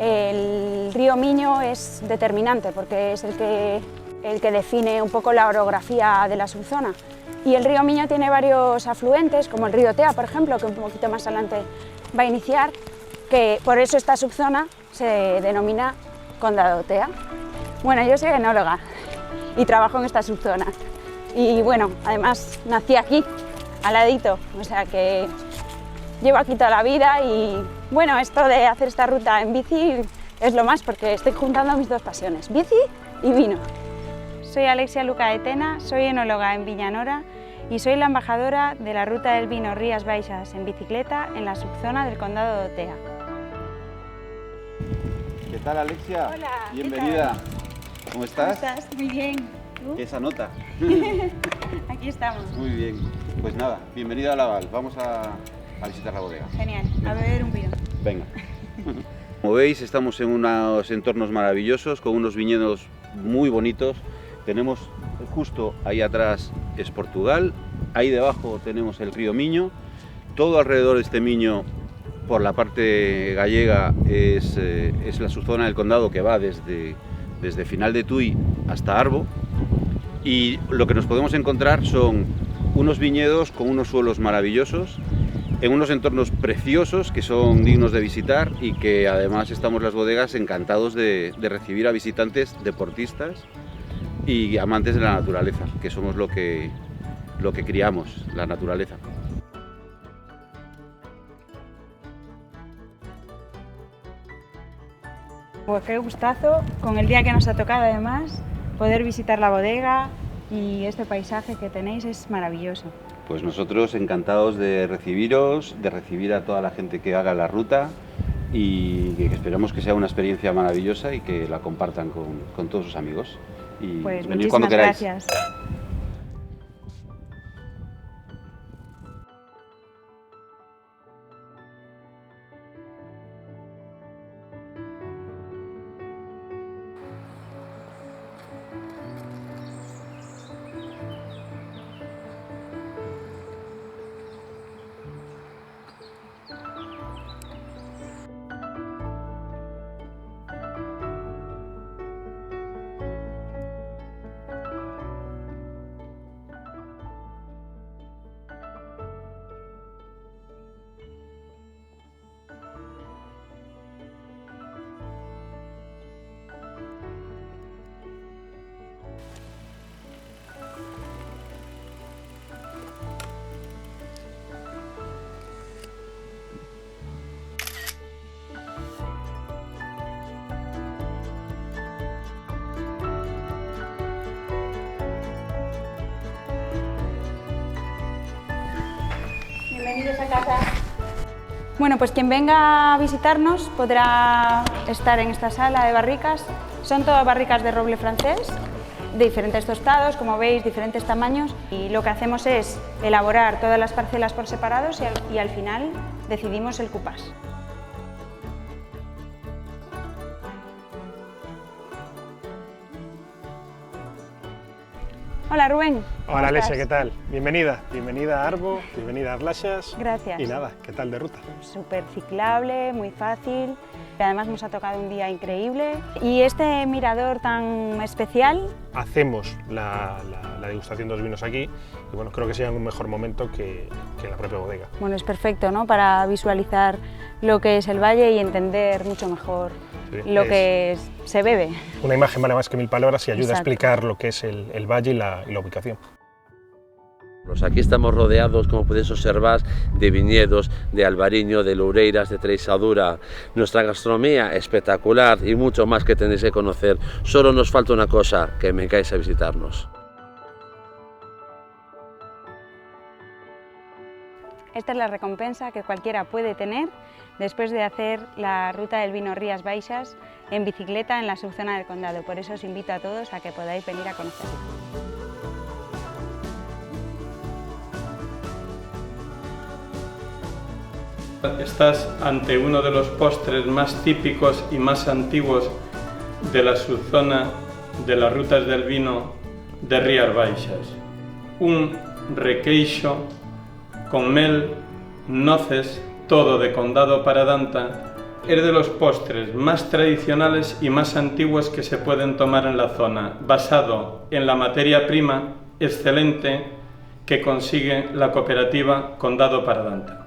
El río Miño es determinante porque es el que define un poco la orografía de la subzona. Y el río Miño tiene varios afluentes, como el río Tea, por ejemplo, que un poquito más adelante va a iniciar, que por eso esta subzona se denomina Condado Tea. Bueno, yo soy enóloga y trabajo en esta subzona. Y bueno, además nací aquí, al ladito, o sea que llevo aquí toda la vida y bueno, esto de hacer esta ruta en bici es lo más porque estoy juntando mis dos pasiones, bici y vino. Soy Alexia Luca de Tena, soy enóloga en Viñanora y soy la embajadora de la ruta del vino Rías Baixas en bicicleta en la subzona del Condado de Tea. ¿Qué tal, Alexia? Hola. Bienvenida. ¿Cómo estás? ¿Cómo estás? Muy bien. ¿Tú? ¿Qué esa nota? Aquí estamos. Muy bien. Pues nada, bienvenida a Laval. Vamos a visitar la bodega. Genial, a beber un vino. Venga. Como veis, estamos en unos entornos maravillosos, con unos viñedos muy bonitos. Tenemos justo ahí atrás es Portugal, ahí debajo tenemos el río Miño. Todo alrededor de este Miño, por la parte gallega, es la subzona del condado que va desde Final de Tui hasta Arbo. Y lo que nos podemos encontrar son unos viñedos con unos suelos maravillosos, en unos entornos preciosos que son dignos de visitar y que además estamos las bodegas encantados de recibir a visitantes, deportistas y amantes de la naturaleza, que somos lo que criamos, la naturaleza. Pues qué gustazo, con el día que nos ha tocado además, poder visitar la bodega y este paisaje que tenéis es maravilloso. Pues nosotros encantados de recibiros, de recibir a toda la gente que haga la ruta y que esperamos que sea una experiencia maravillosa y que la compartan con todos sus amigos. Y pues venid cuando queráis. Gracias. Bienvenidos a casa. Bueno, pues quien venga a visitarnos podrá estar en esta sala de barricas. Son todas barricas de roble francés, de diferentes tostados, como veis, diferentes tamaños. Y lo que hacemos es elaborar todas las parcelas por separados y al final decidimos el cupás. Hola Rubén. Hola Alexia, ¿qué tal? Bienvenida a Arbo, bienvenida a Arlaxas. Gracias. Y nada, ¿qué tal de ruta? Súper ciclable, muy fácil, y además nos ha tocado un día increíble. ¿Y este mirador tan especial? Hacemos la degustación de los vinos aquí y bueno, creo que sea en un mejor momento que la propia bodega. Bueno, es perfecto, ¿no?, para visualizar lo que es el valle y entender mucho mejor lo que se bebe. Una imagen vale más que 1000 palabras y ayuda Exacto. a explicar lo que es el valle y la ubicación. Pues aquí estamos rodeados, como podéis observar, de viñedos, de albariño, de loureiras, de treixadura. Nuestra gastronomía espectacular y mucho más que tenéis que conocer. Solo nos falta una cosa, que vengáis a visitarnos. Esta es la recompensa que cualquiera puede tener después de hacer la ruta del vino Rías Baixas en bicicleta en la subzona del condado. Por eso os invito a todos a que podáis venir a conocerlo. Estás ante uno de los postres más típicos y más antiguos de la subzona de las rutas del vino de Rías Baixas. Un requeixo con mel, noces, todo de condado para Danta es de los postres más tradicionales y más antiguos que se pueden tomar en la zona, basado en la materia prima excelente que consigue la cooperativa Condado Paradanta.